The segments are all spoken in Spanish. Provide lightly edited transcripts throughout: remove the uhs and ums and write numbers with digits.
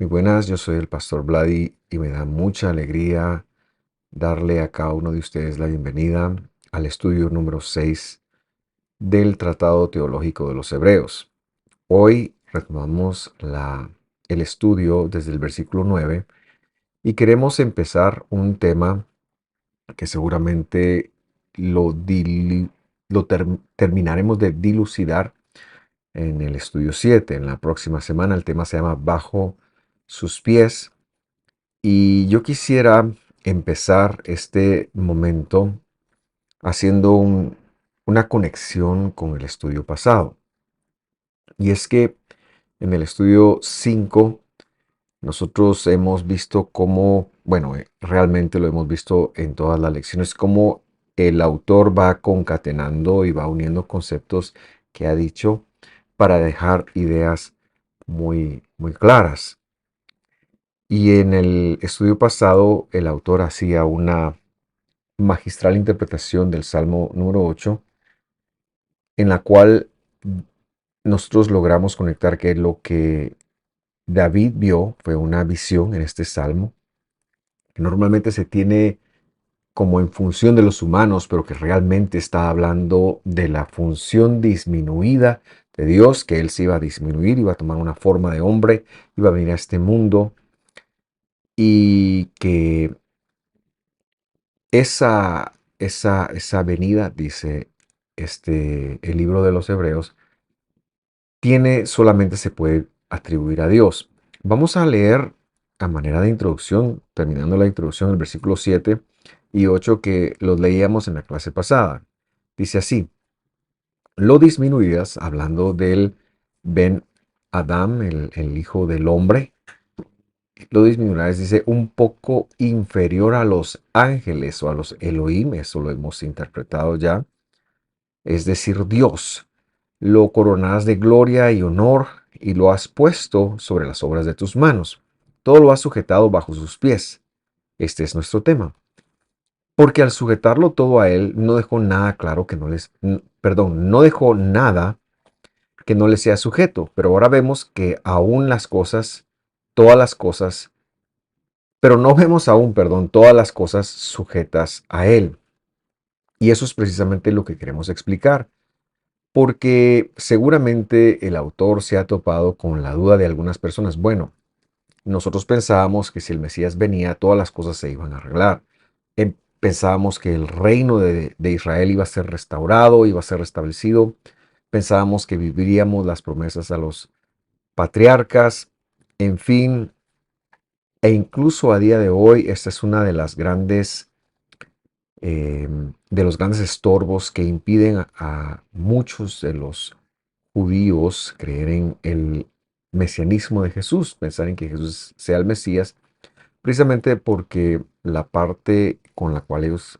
Muy buenas, yo soy el pastor Vladi y me da mucha alegría darle a cada uno de ustedes la bienvenida al estudio número 6 del Tratado Teológico de los Hebreos. Hoy retomamos el estudio desde el versículo 9 y queremos empezar un tema que seguramente terminaremos de dilucidar en el estudio 7. En la próxima semana el tema se llama Bajo sus pies. Y yo quisiera empezar este momento haciendo una conexión con el estudio pasado. Y es que en el estudio 5 nosotros hemos visto cómo, bueno, realmente lo hemos visto en todas las lecciones, cómo el autor va concatenando y va uniendo conceptos que ha dicho para dejar ideas muy claras. Y en el estudio pasado el autor hacía una magistral interpretación del Salmo número 8, en la cual nosotros logramos conectar que lo que David vio fue una visión en este salmo, que normalmente se tiene como en función de los humanos, pero que realmente está hablando de la función disminuida de Dios, que Él se iba a disminuir, iba a tomar una forma de hombre, iba a venir a este mundo y que esa venida, dice el libro de los Hebreos, solamente se puede atribuir a Dios. Vamos a leer a manera de introducción, terminando la introducción, el versículo 7 y 8 que los leíamos en la clase pasada. Dice así: lo disminuirás, hablando del Ben Adam, el hijo del hombre, lo disminuirás, dice, un poco inferior a los ángeles o a los Elohim, eso lo hemos interpretado ya, es decir, Dios. Lo coronarás de gloria y honor y lo has puesto sobre las obras de tus manos. Todo lo has sujetado bajo sus pies. Este es nuestro tema. Porque al sujetarlo todo a él, no dejó nada claro que no dejó nada que no le sea sujeto. Pero ahora vemos que aún todas las cosas, pero no vemos aún, perdón, todas las cosas sujetas a él. Y eso es precisamente lo que queremos explicar. Porque seguramente el autor se ha topado con la duda de algunas personas. Bueno, nosotros pensábamos que si el Mesías venía, todas las cosas se iban a arreglar. Pensábamos que el reino de Israel iba a ser restaurado, iba a ser restablecido. Pensábamos que viviríamos las promesas a los patriarcas. En fin, e incluso a día de hoy, esta es una de las de los grandes estorbos que impiden a muchos de los judíos creer en el mesianismo de Jesús, pensar en que Jesús sea el Mesías, precisamente porque la parte con la cual ellos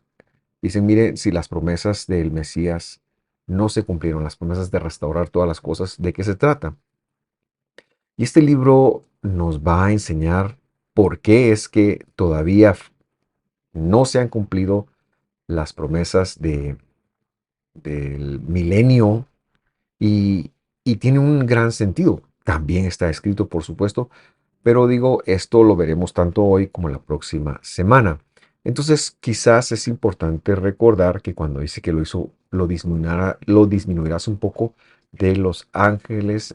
dicen, miren, si las promesas del Mesías no se cumplieron, las promesas de restaurar todas las cosas, ¿de qué se trata? Y este libro nos va a enseñar por qué es que todavía no se han cumplido las promesas del milenio y, y tiene un gran sentido. También está escrito, por supuesto, pero digo, esto lo veremos tanto hoy como la próxima semana. Entonces, quizás es importante recordar que cuando dice que lo hizo, lo disminuirás un poco de los ángeles.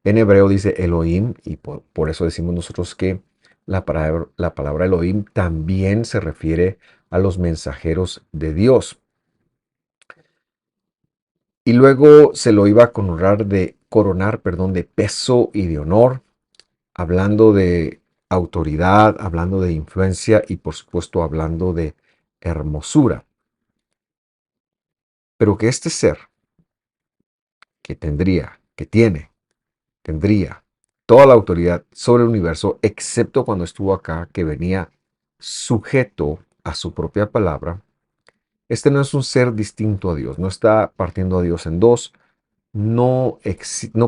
En hebreo dice Elohim, y por eso decimos nosotros que la palabra Elohim también se refiere a los mensajeros de Dios. Y luego se lo iba a coronar, perdón, de peso y de honor, hablando de autoridad, hablando de influencia y por supuesto hablando de hermosura. Pero que este ser tendría toda la autoridad sobre el universo, excepto cuando estuvo acá, que venía sujeto a su propia palabra. Este no es un ser distinto a Dios, no está partiendo a Dios en dos, no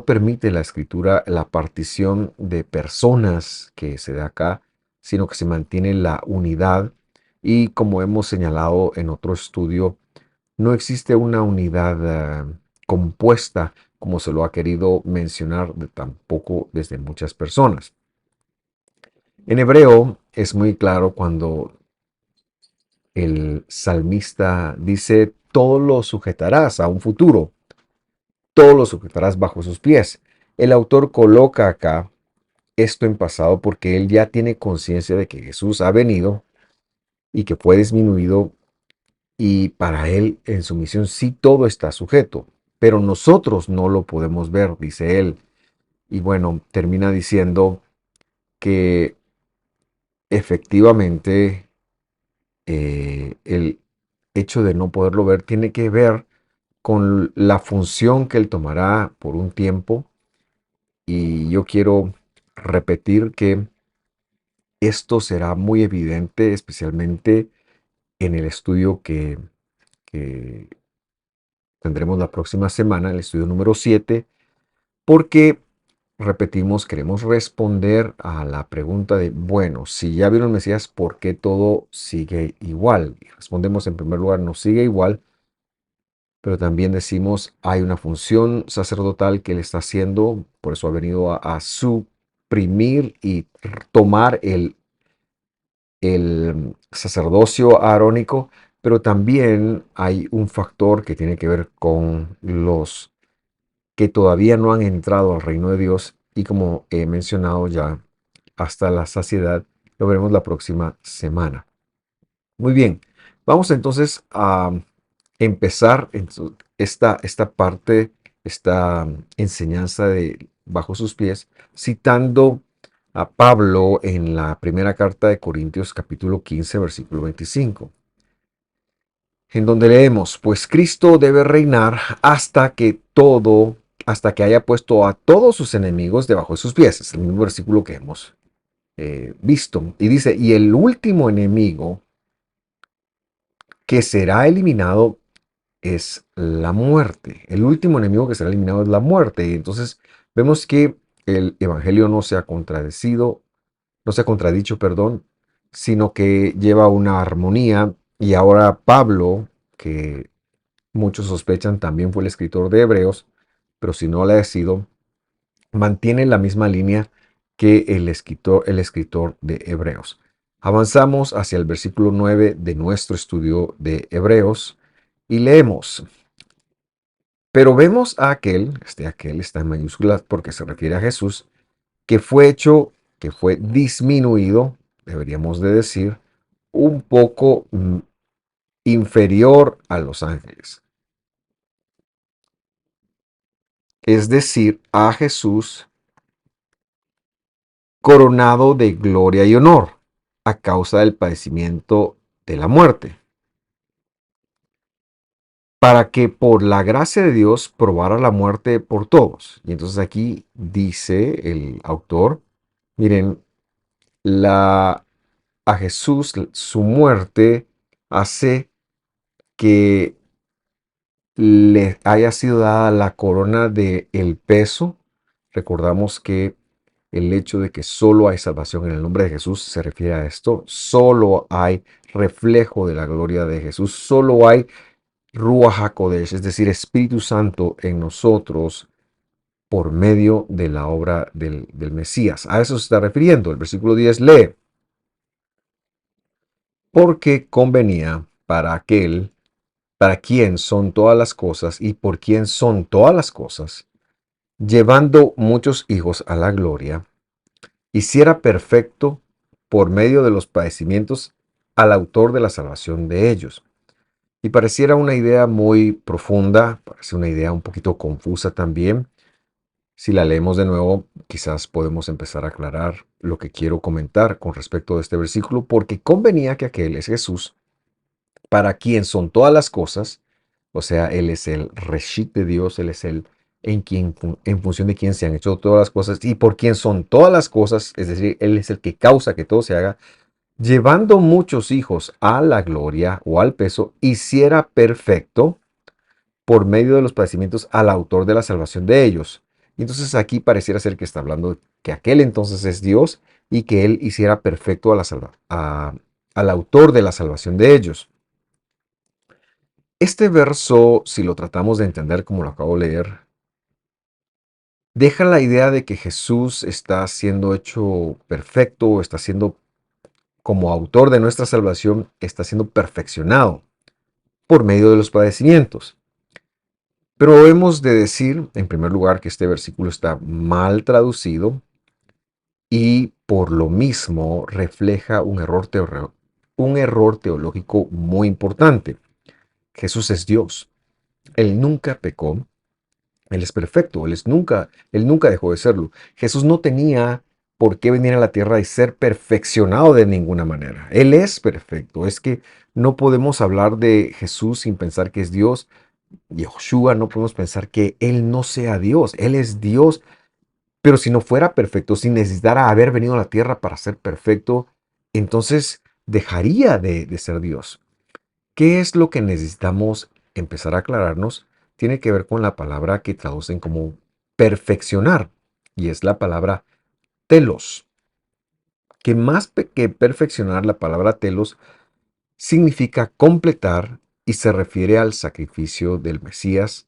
permite la escritura la partición de personas que se da acá, sino que se mantiene la unidad y como hemos señalado en otro estudio, no existe una unidad compuesta como se lo ha querido mencionar tampoco desde muchas personas. En hebreo es muy claro cuando el salmista dice, todo lo sujetarás a un futuro, todo lo sujetarás bajo sus pies. El autor coloca acá esto en pasado porque él ya tiene conciencia de que Jesús ha venido y que fue disminuido y para él en su misión sí todo está sujeto, pero nosotros no lo podemos ver, dice él. Y bueno, termina diciendo que efectivamente el hecho de no poderlo ver tiene que ver con la función que él tomará por un tiempo. Y yo quiero repetir que esto será muy evidente, especialmente en el estudio que tendremos la próxima semana, el estudio número 7, porque, repetimos, queremos responder a la pregunta de, bueno, si ya vieron Mesías, ¿por qué todo sigue igual? Y respondemos en primer lugar, no sigue igual, pero también decimos, hay una función sacerdotal que él está haciendo, por eso ha venido a suprimir y tomar el sacerdocio arónico, pero también hay un factor que tiene que ver con los que todavía no han entrado al reino de Dios y como he mencionado ya hasta la saciedad, lo veremos la próxima semana. Muy bien, vamos entonces a empezar esta parte, esta enseñanza de bajo sus pies, citando a Pablo en la primera carta de Corintios capítulo 15 versículo 25, en donde leemos, pues Cristo debe reinar hasta que haya puesto a todos sus enemigos debajo de sus pies. Es el mismo versículo que hemos visto. Y dice, y el último enemigo que será eliminado es la muerte. El último enemigo que será eliminado es la muerte. Y entonces vemos que el Evangelio no se ha contradecido, no se ha contradicho, perdón, sino que lleva una armonía. Y ahora Pablo, que muchos sospechan también fue el escritor de Hebreos, pero si no lo ha sido, mantiene la misma línea que el escritor de Hebreos. Avanzamos hacia el versículo 9 de nuestro estudio de Hebreos y leemos, pero vemos a aquel está en mayúsculas porque se refiere a Jesús, que fue hecho, que fue disminuido, deberíamos de decir, un poco inferior a los ángeles. Es decir, a Jesús coronado de gloria y honor a causa del padecimiento de la muerte, para que por la gracia de Dios probara la muerte por todos. Y entonces aquí dice el autor, miren, a Jesús su muerte hace que le haya sido dada la corona de el peso. Recordamos que el hecho de que solo hay salvación en el nombre de Jesús se refiere a esto. Solo hay reflejo de la gloria de Jesús. Solo hay Ruach HaKodesh, es decir, Espíritu Santo en nosotros por medio de la obra del Mesías. A eso se está refiriendo. El versículo 10 lee, porque convenía para aquel, para quien son todas las cosas y por quien son todas las cosas, llevando muchos hijos a la gloria, hiciera perfecto por medio de los padecimientos al autor de la salvación de ellos. Y pareciera una idea muy profunda, parece una idea un poquito confusa también. Si la leemos de nuevo, quizás podemos empezar a aclarar lo que quiero comentar con respecto a este versículo, porque convenía que aquel es Jesús, para quien son todas las cosas, o sea, Él es el Reshit de Dios, Él es el en función de quien se han hecho todas las cosas y por quien son todas las cosas, es decir, Él es el que causa que todo se haga, llevando muchos hijos a la gloria o al peso, hiciera perfecto por medio de los padecimientos al autor de la salvación de ellos. Y entonces aquí pareciera ser que está hablando que aquel entonces es Dios y que Él hiciera perfecto al autor de la salvación de ellos. Este verso, si lo tratamos de entender como lo acabo de leer, deja la idea de que Jesús está siendo hecho perfecto, está siendo como autor de nuestra salvación, está siendo perfeccionado por medio de los padecimientos. Pero hemos de decir, en primer lugar, que este versículo está mal traducido y por lo mismo refleja un error teológico muy importante. Jesús es Dios. Él nunca pecó. Él es perfecto. Él nunca dejó de serlo. Jesús no tenía por qué venir a la tierra y ser perfeccionado de ninguna manera. Él es perfecto. Es que no podemos hablar de Jesús sin pensar que es Dios. Yeshua, no podemos pensar que Él no sea Dios. Él es Dios, pero si no fuera perfecto, si necesitara haber venido a la tierra para ser perfecto, entonces dejaría de ser Dios. ¿Qué es lo que necesitamos empezar a aclararnos? Tiene que ver con la palabra que traducen como perfeccionar, y es la palabra telos, que que perfeccionar, la palabra telos significa completar y se refiere al sacrificio del Mesías.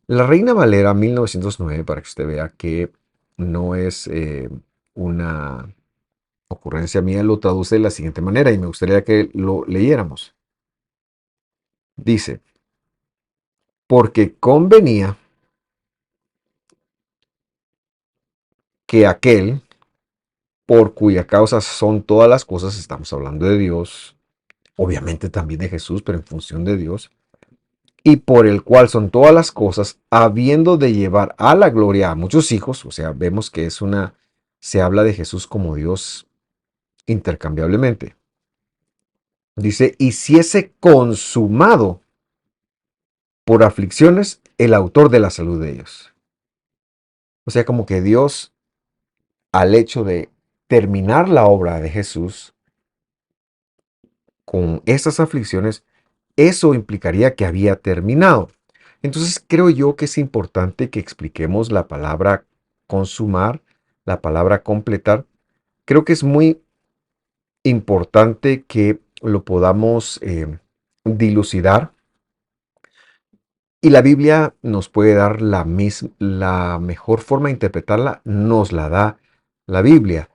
La Reina Valera 1909, para que usted vea que no es una ocurrencia mía, lo traduce de la siguiente manera y me gustaría que lo leyéramos. Dice, porque convenía que aquel por cuya causa son todas las cosas, estamos hablando de Dios, obviamente también de Jesús, pero en función de Dios, y por el cual son todas las cosas, habiendo de llevar a la gloria a muchos hijos, o sea, vemos que se habla de Jesús como Dios intercambiablemente. Dice, hiciese consumado por aflicciones el autor de la salud de ellos. O sea, como que Dios, al hecho de terminar la obra de Jesús con estas aflicciones, eso implicaría que había terminado. Entonces creo yo que es importante que expliquemos la palabra consumar, la palabra completar. Creo que es muy importante que lo podamos dilucidar. Y la Biblia nos puede dar la mejor forma de interpretarla, nos la da la Biblia.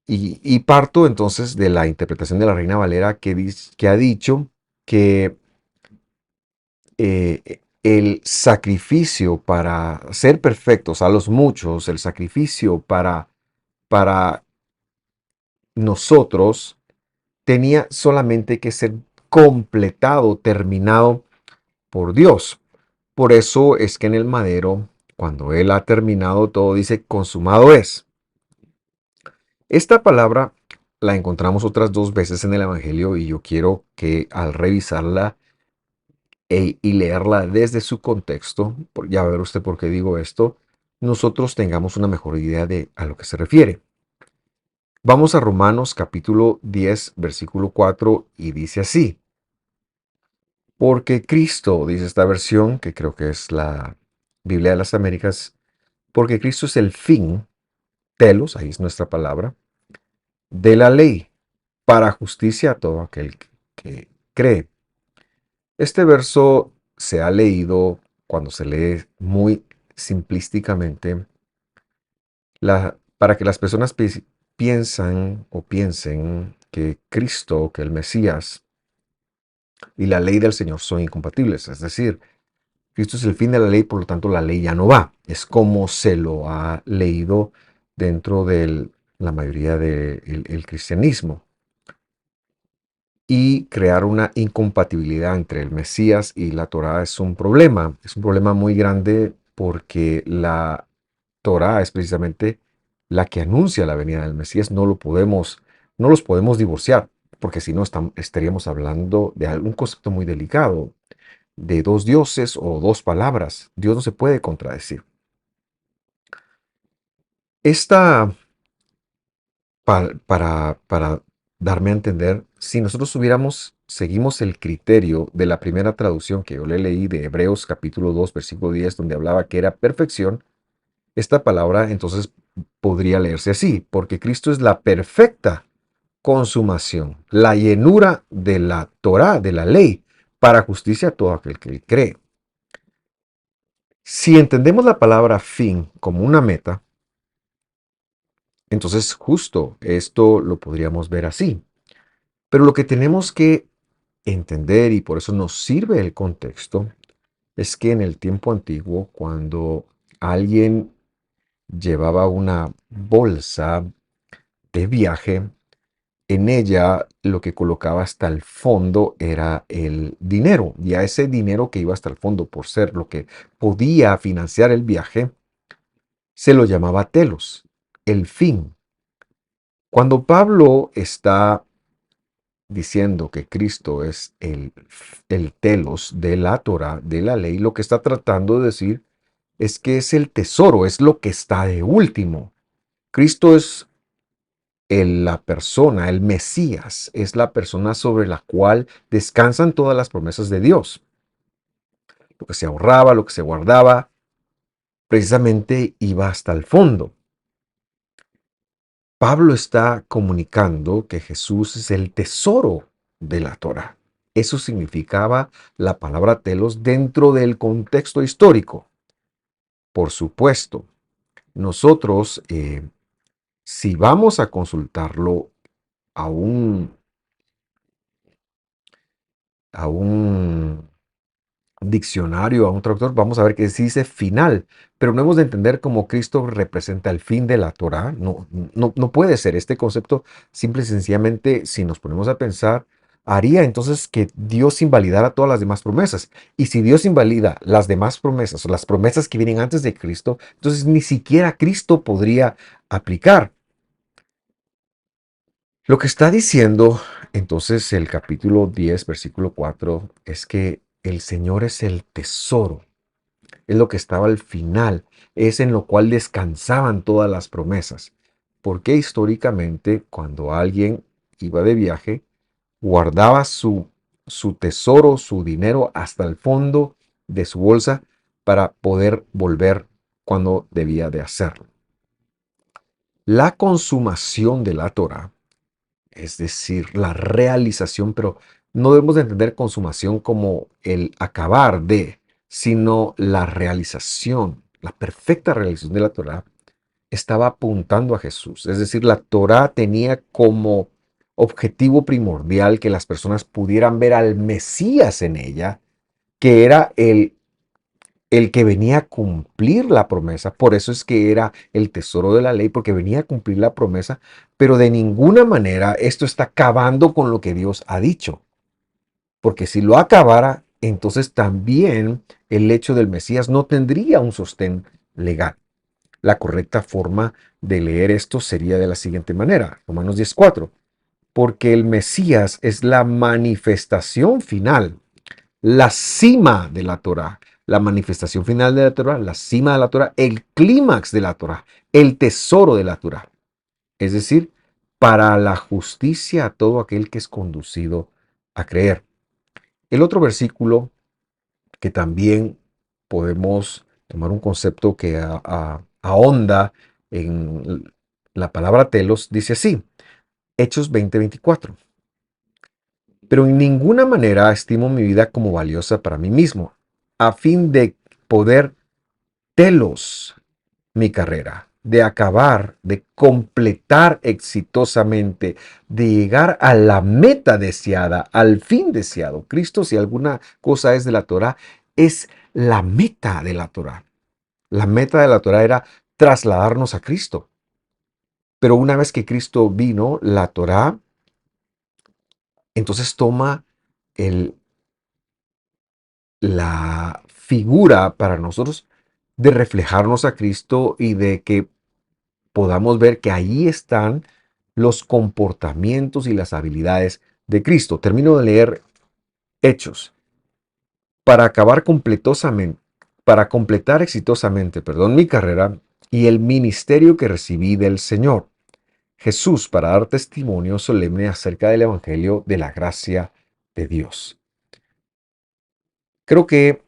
Y parto entonces de la interpretación de la Reina Valera que ha dicho que el sacrificio para ser perfectos a los muchos, el sacrificio para nosotros, tenía solamente que ser completado, terminado por Dios. Por eso es que en el madero, cuando Él ha terminado todo, dice, consumado es. Esta palabra la encontramos otras dos veces en el Evangelio y yo quiero que al revisarla y leerla desde su contexto, ya va a ver usted por qué digo esto, nosotros tengamos una mejor idea de a lo que se refiere. Vamos a Romanos capítulo 10, versículo 4 y dice así. Porque Cristo, dice esta versión, que creo que es la Biblia de las Américas, porque Cristo es el fin, telos, ahí es nuestra palabra, de la ley, para justicia a todo aquel que cree. Este verso se ha leído cuando se lee muy simplísticamente para que las personas piensan o piensen que Cristo, que el Mesías y la ley del Señor son incompatibles. Es decir, Cristo es el fin de la ley, por lo tanto la ley ya no va. Es como se lo ha leído dentro de la mayoría del cristianismo. Y crear una incompatibilidad entre el Mesías y la Torá es un problema. Es un problema muy grande porque la Torá es precisamente la que anuncia la venida del Mesías. No los podemos divorciar, porque si no estaríamos hablando de algún concepto muy delicado, de dos dioses o dos palabras. Dios no se puede contradecir. Esta, para darme a entender, si nosotros seguimos el criterio de la primera traducción que yo le leí de Hebreos capítulo 2, versículo 10, donde hablaba que era perfección, esta palabra entonces podría leerse así, porque Cristo es la perfecta consumación, la llenura de la Torá, de la ley, para justicia a todo aquel que cree. Si entendemos la palabra fin como una meta, entonces justo esto lo podríamos ver así. Pero lo que tenemos que entender, y por eso nos sirve el contexto, es que en el tiempo antiguo, cuando alguien llevaba una bolsa de viaje, en ella lo que colocaba hasta el fondo era el dinero, y a ese dinero que iba hasta el fondo, por ser lo que podía financiar el viaje, se lo llamaba telos, el fin. Cuando Pablo está diciendo que Cristo es el telos de la Torah, de la ley, lo que está tratando de decir es que es el tesoro, es lo que está de último. Cristo es la persona, el Mesías, es la persona sobre la cual descansan todas las promesas de Dios. Lo que se ahorraba, lo que se guardaba, precisamente iba hasta el fondo. Pablo está comunicando que Jesús es el tesoro de la Torah. Eso significaba la palabra telos dentro del contexto histórico. Por supuesto, nosotros, si vamos a consultarlo a un diccionario, a un traductor, vamos a ver que sí dice final, pero no hemos de entender cómo Cristo representa el fin de la Torá. No, no puede ser. Este concepto, simple y sencillamente, si nos ponemos a pensar, haría entonces que Dios invalidara todas las demás promesas. Y si Dios invalida las demás promesas, o las promesas que vienen antes de Cristo, entonces ni siquiera Cristo podría aplicar. Lo que está diciendo entonces el capítulo 10 versículo 4 es que el Señor es el tesoro, es lo que estaba al final, es en lo cual descansaban todas las promesas. Porque históricamente, cuando alguien iba de viaje, guardaba su tesoro, su dinero hasta el fondo de su bolsa para poder volver cuando debía de hacerlo. La consumación de la Torah, es decir, la realización, pero no debemos de entender consumación como el acabar de, sino la realización, la perfecta realización de la Torá estaba apuntando a Jesús. Es decir, la Torá tenía como objetivo primordial que las personas pudieran ver al Mesías en ella, que era el que venía a cumplir la promesa. Por eso es que era el tesoro de la ley, porque venía a cumplir la promesa, pero de ninguna manera esto está acabando con lo que Dios ha dicho. Porque si lo acabara, entonces también el hecho del Mesías no tendría un sostén legal. La correcta forma de leer esto sería de la siguiente manera, Romanos 10:4, porque el Mesías es la manifestación final, la cima de la Torah, la manifestación final de la Torah, la cima de la Torah, el clímax de la Torah, el tesoro de la Torah. Es decir, para la justicia a todo aquel que es conducido a creer. El otro versículo que también podemos tomar un concepto que ahonda en la palabra telos, dice así, Hechos 20:24. Pero en ninguna manera estimo mi vida como valiosa para mí mismo, a fin de poder telos mi carrera, de acabar, de completar exitosamente, de llegar a la meta deseada, al fin deseado. Cristo, si alguna cosa es de la Torah, es la meta de la Torah. La meta de la Torah era trasladarnos a Cristo. Pero una vez que Cristo vino, la Torah entonces toma el, la figura para nosotros de reflejarnos a Cristo y de que podamos ver que ahí están los comportamientos y las habilidades de Cristo. Termino de leer Hechos. Para acabar completosamente, para completar exitosamente, perdón, mi carrera y el ministerio que recibí del Señor Jesús para dar testimonio solemne acerca del Evangelio de la gracia de Dios. Creo que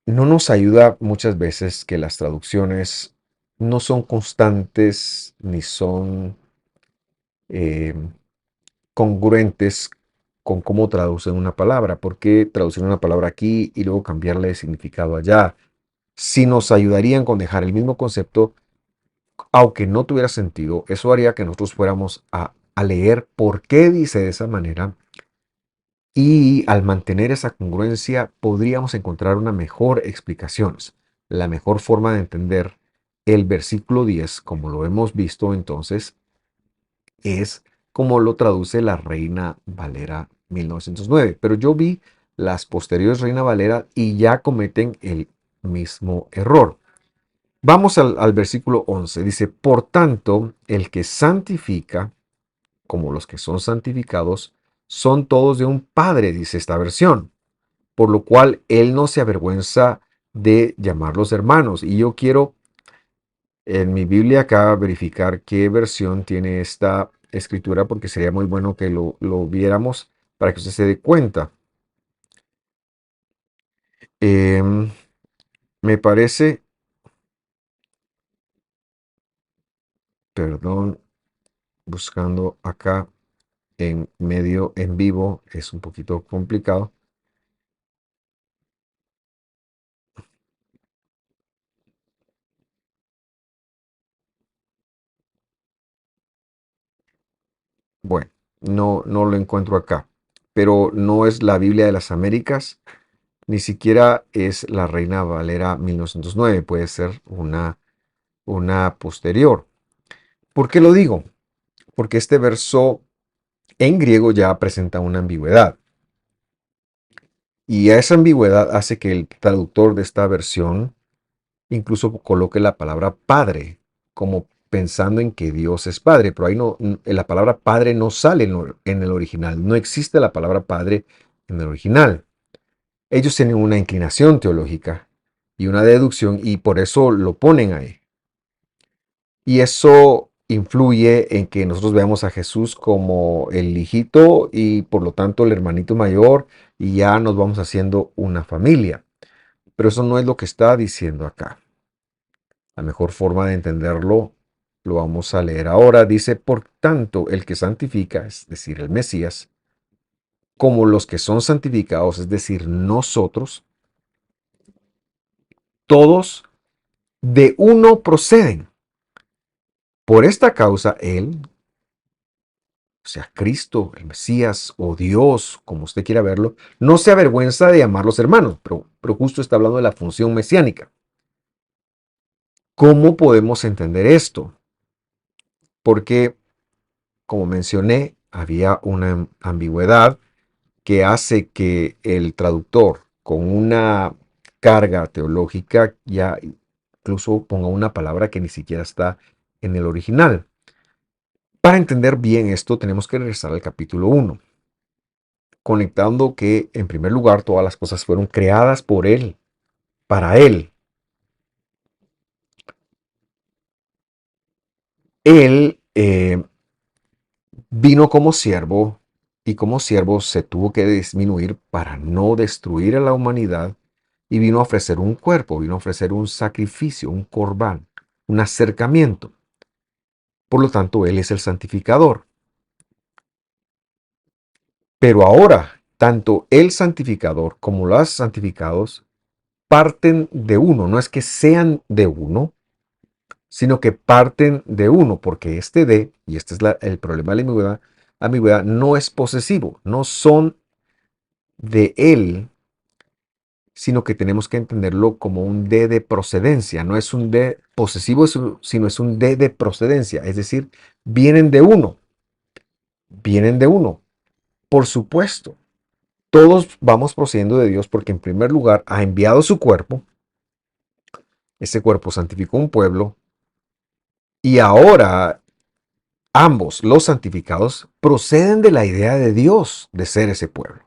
no nos ayuda muchas veces que las traducciones no son constantes ni son eh, congruentes con cómo traducen una palabra. ¿Por qué traducir una palabra aquí y luego cambiarle de significado allá? si nos ayudarían con dejar el mismo concepto, aunque no tuviera sentido, eso haría que nosotros fuéramos a leer por qué dice de esa manera y al mantener esa congruencia podríamos encontrar una mejor explicación. La mejor forma de entender el versículo 10, como lo hemos visto entonces, es como lo traduce la Reina Valera 1909. Pero yo vi las posteriores Reina Valera y ya cometen el mismo error. Vamos al versículo 11. Dice, por tanto, el que santifica, como los que son santificados, son todos de un Padre, dice esta versión. Por lo cual él no se avergüenza de llamarlos hermanos. Y yo quiero en mi Biblia acá verificar qué versión tiene esta escritura, porque sería muy bueno que lo viéramos para que usted se dé cuenta. Em, Me parece, perdón, buscando acá en medio en vivo, es un poquito complicado. Bueno, no lo encuentro acá, pero no es la Biblia de las Américas, ni siquiera es la Reina Valera 1909, puede ser una posterior. ¿Por qué lo digo? Porque este verso en griego ya presenta una ambigüedad. Y esa ambigüedad hace que el traductor de esta versión incluso coloque la palabra padre, como pensando en que Dios es padre, pero ahí no, la palabra padre no sale en el original, no existe la palabra padre en el original. Ellos tienen una inclinación teológica y una deducción y por eso lo ponen ahí. Y eso influye en que nosotros veamos a Jesús como el hijito y por lo tanto el hermanito mayor y ya nos vamos haciendo una familia. Pero eso no es lo que está diciendo acá. La mejor forma de entenderlo lo vamos a leer ahora. Dice, por tanto, el que santifica, es decir, el Mesías, como los que son santificados, es decir, nosotros, todos de uno proceden. Por esta causa, Él, o sea, Cristo, el Mesías o Dios, como usted quiera verlo, no se avergüenza de llamarlos hermanos, pero justo está hablando de la función mesiánica. ¿Cómo podemos entender esto? Porque, como mencioné, había una ambigüedad que hace que el traductor, con una carga teológica, ya incluso ponga una palabra que ni siquiera está en el original. Para entender bien esto, tenemos que regresar al capítulo 1, conectando que, en primer lugar, todas las cosas fueron creadas por Él, para Él. Él vino como siervo y como siervo se tuvo que disminuir para no destruir a la humanidad y vino a ofrecer un cuerpo, vino a ofrecer un sacrificio, un corbán, un acercamiento. Por lo tanto, Él es el santificador. Pero ahora, tanto el santificador como los santificados parten de uno. No es que sean de uno, sino que parten de uno, porque este de, y este es el problema de la ambigüedad, no es posesivo, no son de Él, sino que tenemos que entenderlo como un de procedencia. No es un de posesivo, sino es un de procedencia. Es decir, vienen de uno, vienen de uno. Por supuesto, todos vamos procediendo de Dios porque en primer lugar ha enviado su cuerpo, ese cuerpo santificó un pueblo y ahora ambos, los santificados, proceden de la idea de Dios de ser ese pueblo.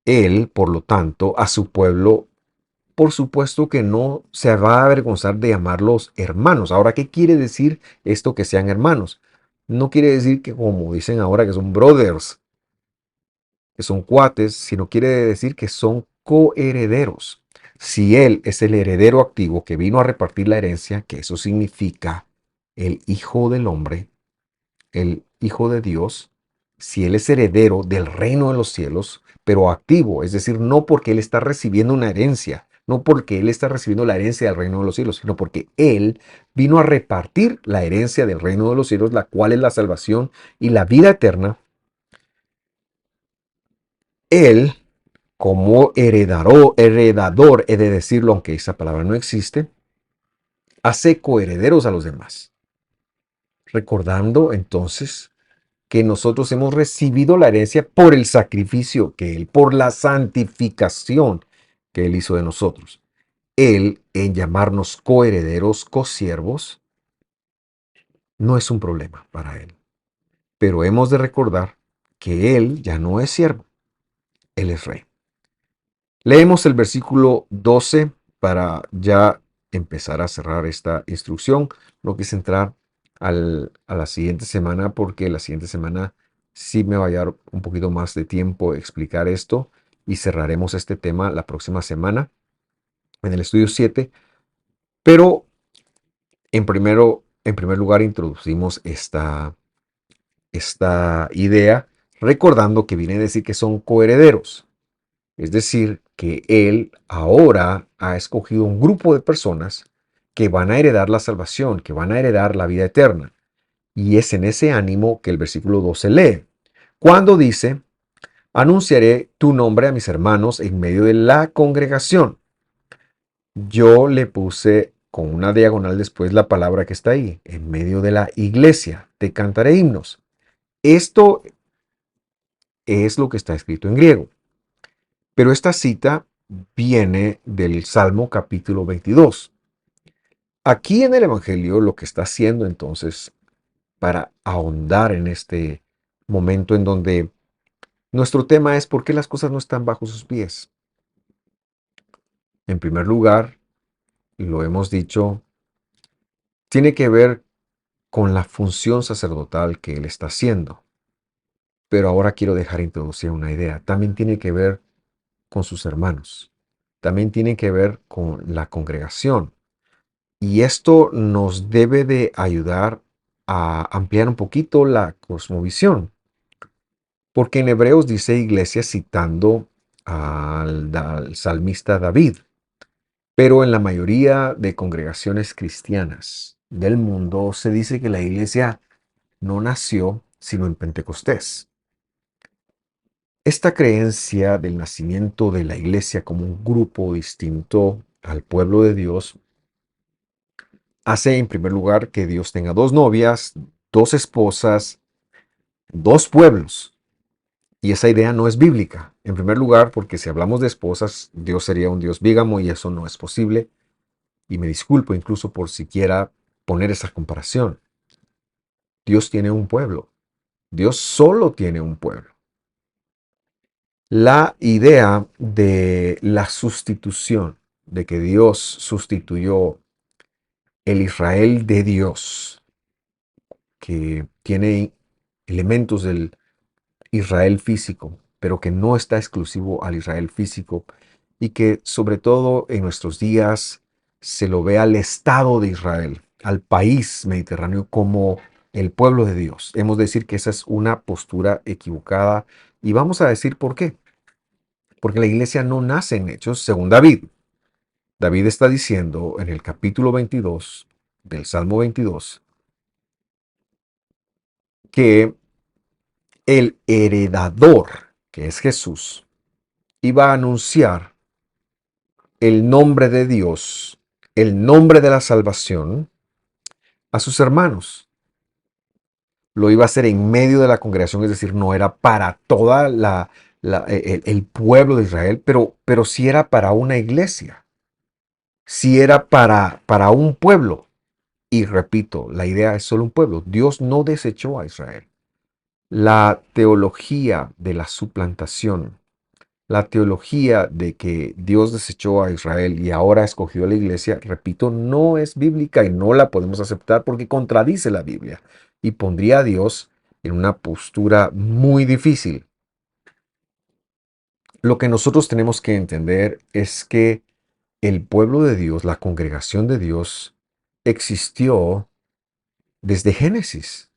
Él, por lo tanto, a su pueblo por supuesto que no se va a avergonzar de llamarlos hermanos. Ahora, ¿qué quiere decir esto que sean hermanos? No quiere decir que, como dicen ahora, que son brothers, que son cuates, sino quiere decir que son coherederos. Si él es el heredero activo que vino a repartir la herencia, que eso significa el Hijo del Hombre, el Hijo de Dios, si él es heredero del reino de los cielos, pero activo, es decir, no porque él está recibiendo una herencia, no porque Él está recibiendo la herencia del reino de los cielos, sino porque Él vino a repartir la herencia del reino de los cielos, la cual es la salvación y la vida eterna. Él, como heredador, he de decirlo, aunque esa palabra no existe, hace coherederos a los demás. Recordando entonces que nosotros hemos recibido la herencia por el sacrificio que Él, por la santificación que Él hizo de nosotros. Él, en llamarnos coherederos, cosiervos, no es un problema para Él. Pero hemos de recordar que Él ya no es siervo, Él es rey. Leemos el versículo 12 para ya empezar a cerrar esta instrucción. No quise entrar a la siguiente semana porque la siguiente semana sí me va a llevar un poquito más de tiempo explicar esto y cerraremos este tema la próxima semana en el estudio 7. Pero en primer lugar introducimos esta idea recordando que viene a decir que son coherederos. Es decir, que Él ahora ha escogido un grupo de personas que van a heredar la salvación, que van a heredar la vida eterna. Y es en ese ánimo que el versículo 12 lee. Cuando dice, anunciaré tu nombre a mis hermanos en medio de la congregación. Yo le puse con una diagonal después la palabra que está ahí, en medio de la iglesia. Te cantaré himnos. Esto es lo que está escrito en griego. Pero esta cita viene del Salmo capítulo 22. Aquí en el Evangelio lo que está haciendo entonces para ahondar en este momento en donde nuestro tema es por qué las cosas no están bajo sus pies. En primer lugar, lo hemos dicho, tiene que ver con la función sacerdotal que él está haciendo. Pero ahora quiero dejar introducir una idea. También tiene que ver con sus hermanos. También tiene que ver con la congregación. Y esto nos debe de ayudar a ampliar un poquito la cosmovisión. Porque en Hebreos dice iglesia citando al salmista David. Pero en la mayoría de congregaciones cristianas del mundo se dice que la iglesia no nació sino en Pentecostés. Esta creencia del nacimiento de la iglesia como un grupo distinto al pueblo de Dios hace en primer lugar que Dios tenga dos novias, dos esposas, dos pueblos. Y esa idea no es bíblica. En primer lugar, porque si hablamos de esposas, Dios sería un Dios bígamo y eso no es posible. Y me disculpo incluso por siquiera poner esa comparación. Dios tiene un pueblo. Dios solo tiene un pueblo. La idea de la sustitución, de que Dios sustituyó el Israel de Dios, que tiene elementos del Israel físico, pero que no está exclusivo al Israel físico y que sobre todo en nuestros días se lo ve al Estado de Israel, al país mediterráneo como el pueblo de Dios. Hemos de decir que esa es una postura equivocada y vamos a decir por qué. Porque la iglesia no nace en hechos según David. David está diciendo en el capítulo 22 del Salmo 22 que el heredador, que es Jesús, iba a anunciar el nombre de Dios, el nombre de la salvación, a sus hermanos. Lo iba a hacer en medio de la congregación, es decir, no era para toda el pueblo de Israel, pero sí era para una iglesia, sí era para un pueblo. Y repito, la idea es solo un pueblo. Dios no desechó a Israel. La teología de la suplantación, la teología de que Dios desechó a Israel y ahora escogió a la iglesia, repito, no es bíblica y no la podemos aceptar porque contradice la Biblia y pondría a Dios en una postura muy difícil. Lo que nosotros tenemos que entender es que el pueblo de Dios, la congregación de Dios, existió desde Génesis.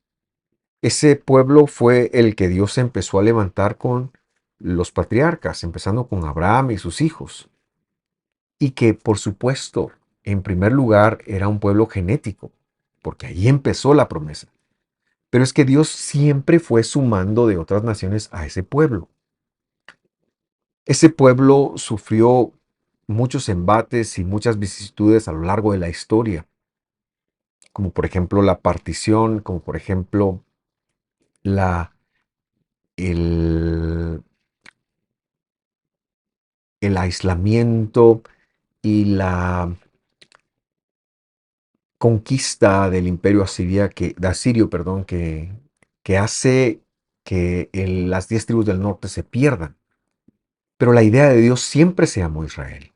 Ese pueblo fue el que Dios empezó a levantar con los patriarcas, empezando con Abraham y sus hijos. y que, por supuesto, en primer lugar era un pueblo genético, porque ahí empezó la promesa. Pero es que Dios siempre fue sumando de otras naciones a ese pueblo. Ese pueblo sufrió muchos embates y muchas vicisitudes a lo largo de la historia, como por ejemplo la partición, como por ejemplo la, el, el aislamiento y la conquista del imperio de asirio, perdón, que hace que las 10 tribus del norte se pierdan. Pero la idea de Dios siempre se llamó Israel.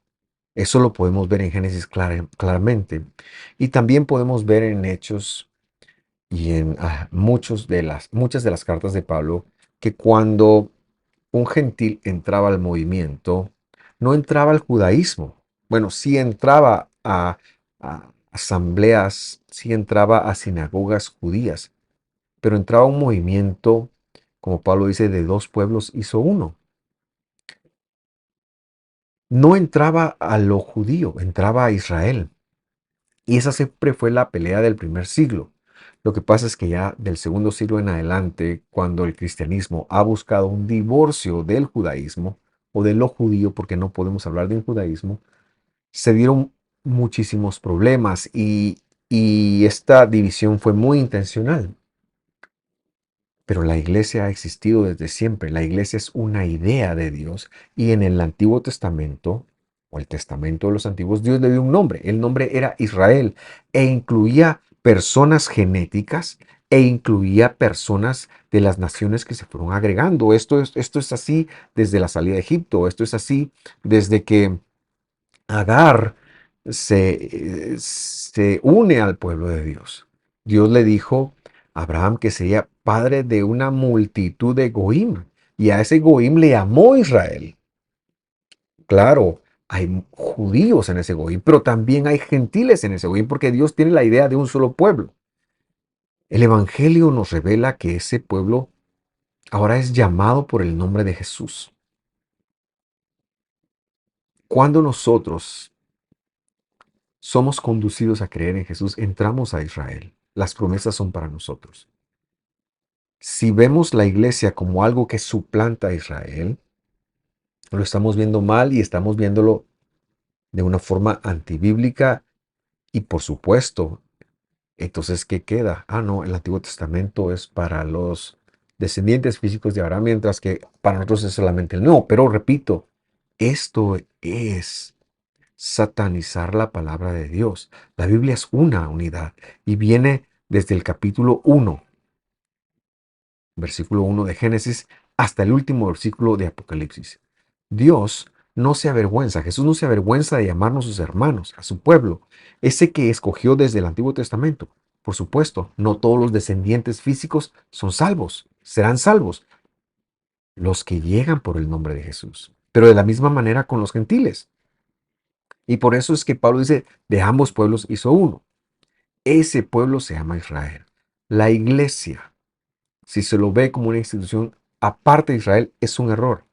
Eso lo podemos ver en Génesis claramente. Y también podemos ver en Hechos y en muchas de las cartas de Pablo que cuando un gentil entraba al movimiento, no entraba al judaísmo. Bueno, sí entraba a asambleas, sí entraba a sinagogas judías, pero entraba a un movimiento, como Pablo dice, de dos pueblos hizo uno. No entraba a lo judío, entraba a Israel. Y esa siempre fue la pelea del primer siglo. Lo que pasa es que ya del segundo siglo en adelante, cuando el cristianismo ha buscado un divorcio del judaísmo o de lo judío, porque no podemos hablar del judaísmo, se dieron muchísimos problemas y esta división fue muy intencional. Pero la iglesia ha existido desde siempre. La iglesia es una idea de Dios y en el Antiguo Testamento, o el Testamento de los Antiguos, Dios le dio un nombre. El nombre era Israel e incluía personas genéticas e incluía personas de las naciones que se fueron agregando. Esto es así desde la salida de Egipto. Esto es así desde que Agar se une al pueblo de Dios. Dios le dijo a Abraham que sería padre de una multitud de Goim. Y a ese Goim le llamó Israel. Claro, hay judíos en ese Goim, pero también hay gentiles en ese Goim, porque Dios tiene la idea de un solo pueblo. El Evangelio nos revela que ese pueblo ahora es llamado por el nombre de Jesús. Cuando nosotros somos conducidos a creer en Jesús, entramos a Israel. Las promesas son para nosotros. Si vemos la iglesia como algo que suplanta a Israel, lo estamos viendo mal y estamos viéndolo de una forma antibíblica y por supuesto, entonces, ¿qué queda? Ah, no, el Antiguo Testamento es para los descendientes físicos de Abraham, mientras que para nosotros es solamente el no. Pero repito, esto es satanizar la palabra de Dios. La Biblia es una unidad y viene desde el capítulo 1, versículo 1 de Génesis, hasta el último versículo de Apocalipsis. Dios no se avergüenza, Jesús no se avergüenza de llamarnos sus hermanos, a su pueblo, ese que escogió desde el Antiguo Testamento. Por supuesto, no todos los descendientes físicos son salvos, serán salvos los que llegan por el nombre de Jesús. Pero de la misma manera con los gentiles. Y por eso es que Pablo dice, de ambos pueblos hizo uno. Ese pueblo se llama Israel. La iglesia, si se lo ve como una institución aparte de Israel, es un error.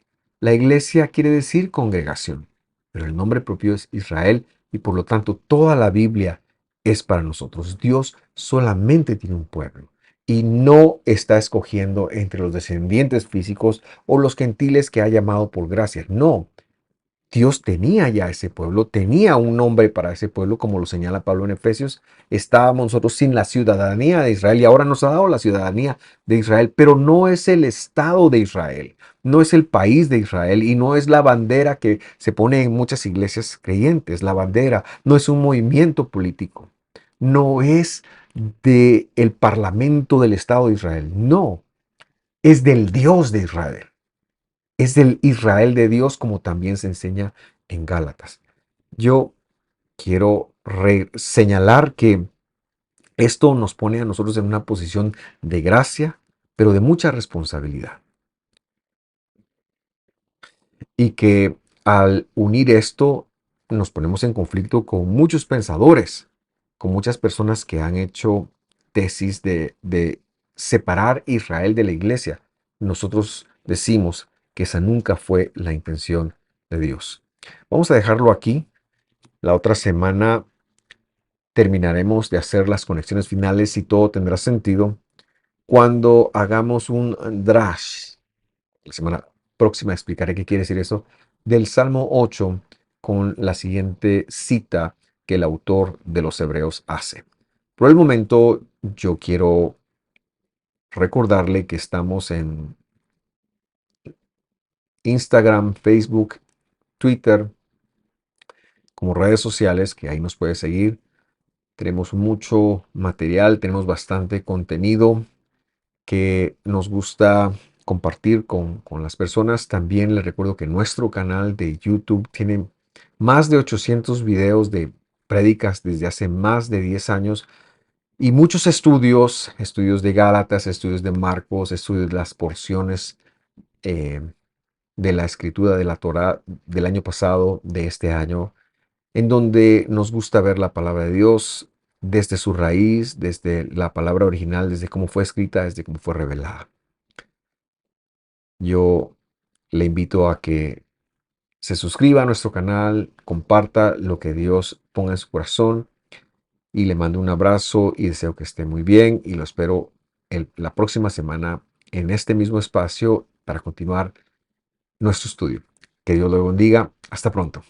La iglesia quiere decir congregación, pero el nombre propio es Israel y por lo tanto toda la Biblia es para nosotros. Dios solamente tiene un pueblo y no está escogiendo entre los descendientes físicos o los gentiles que ha llamado por gracia. No, Dios tenía ya ese pueblo, tenía un nombre para ese pueblo, como lo señala Pablo en Efesios. Estábamos nosotros sin la ciudadanía de Israel y ahora nos ha dado la ciudadanía de Israel, pero no es el Estado de Israel, no es el país de Israel y no es la bandera que se pone en muchas iglesias creyentes. La bandera no es un movimiento político, no es del parlamento del Estado de Israel, no, es del Dios de Israel. Es del Israel de Dios, como también se enseña en Gálatas. Yo quiero señalar que esto nos pone a nosotros en una posición de gracia, pero de mucha responsabilidad. Y que al unir esto nos ponemos en conflicto con muchos pensadores, con muchas personas que han hecho tesis de separar Israel de la iglesia. Nosotros decimos que esa nunca fue la intención de Dios. Vamos a dejarlo aquí La otra semana terminaremos de hacer las conexiones finales y todo tendrá sentido cuando hagamos un drash. La semana próxima explicaré qué quiere decir eso del Salmo 8 con la siguiente cita que el autor de los Hebreos hace. Por el momento, yo quiero recordarle que estamos en Instagram, Facebook, Twitter, como redes sociales, que ahí nos puede seguir. Tenemos mucho material, tenemos bastante contenido que nos gusta compartir con las personas. También les recuerdo que nuestro canal de YouTube tiene más de 800 videos de prédicas desde hace más de 10 años y muchos estudios, estudios de Gálatas, estudios de Marcos, estudios de las porciones eh, de la escritura de la Torá del año pasado, de este año, en donde nos gusta ver la palabra de Dios desde su raíz, desde la palabra original, desde cómo fue escrita, desde cómo fue revelada. Yo le invito a que se suscriba a nuestro canal, comparta lo que Dios ponga en su corazón y le mando un abrazo y deseo que esté muy bien y lo espero la próxima semana en este mismo espacio para continuar nuestro estudio. Que Dios lo bendiga. Hasta pronto.